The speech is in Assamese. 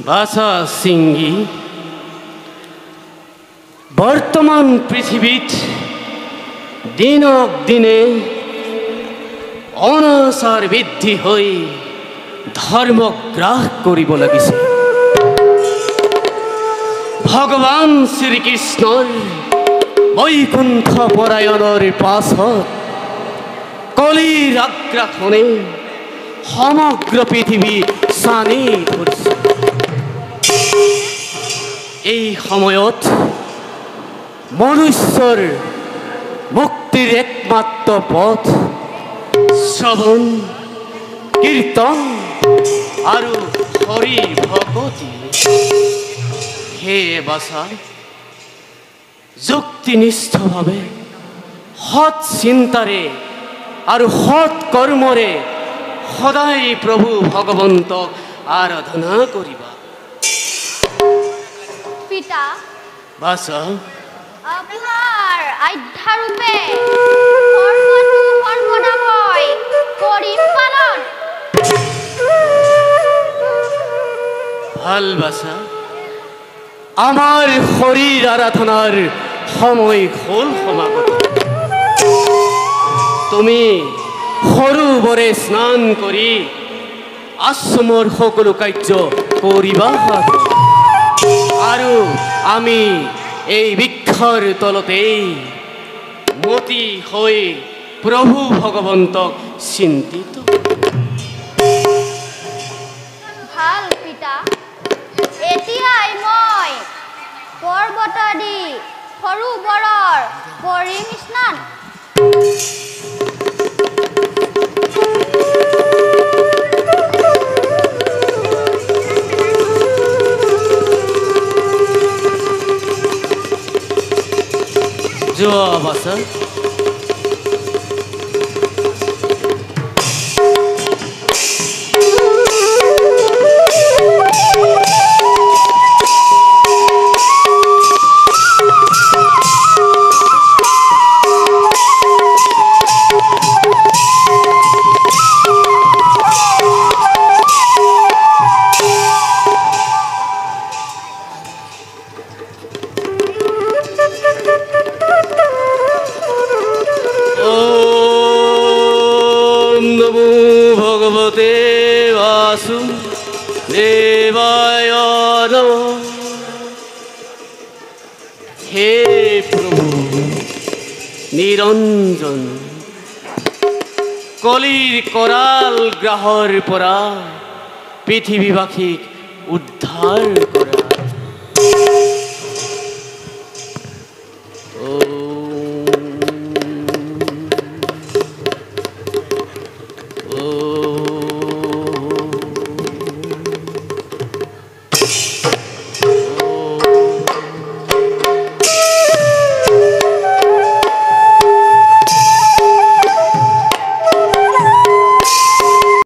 বাছা সিংহী বৰ্তমান পৃথিবীত দিনক দিনে অনাচাৰ বৃদ্ধি হৈ ধৰ্ম গ্ৰাস কৰিব লাগিছে। ভগৱান শ্ৰীকৃষ্ণৰ বৈকুণ্ঠ পৰায়ণৰ পাছত কলিৰ আগ্ৰাসনে সমগ্ৰ পৃথিবী সানি ধৰিছে। এই সময়ত মনুষ্যৰ মুক্তিৰ একমাত্ৰ পথ শ্ৰৱণ কীৰ্তন আৰু হৰি ভকতি। সেয়ে বাছা যুক্তিনিষ্ঠভাৱে সৎ চিন্তাৰে আৰু সৎ কৰ্মৰে সদায় প্ৰভু ভগৱন্তক আৰাধনা কৰিবা। পিতা বাছা আপোনাৰ আধ্যাৰূপে ধৰ্মটো সৰ্বদা মই কৰিম পালন। ভাল বাছা, আমাৰ শৰীৰ আৰাধনাৰ সময় হ'ল সমাগত। তুমি সৰোবৰে স্নান কৰি আশ্ৰমৰ সকলো কাৰ্য কৰিবা আৰু আমি এই বৃক্ষৰ তলতেই মতি হৈ প্ৰভু ভগৱন্তক চিন্তিত। ভাল পিতা, এতিয়াই মই পৰ্বতাদি সৰোবৰৰ কৰিম স্নান। যোৱা বাছা। হে প্ৰভু নিৰঞ্জন, কলিৰ কৰাল গ্ৰাহৰ পৰা পৃথিৱীবাসীক উদ্ধাৰ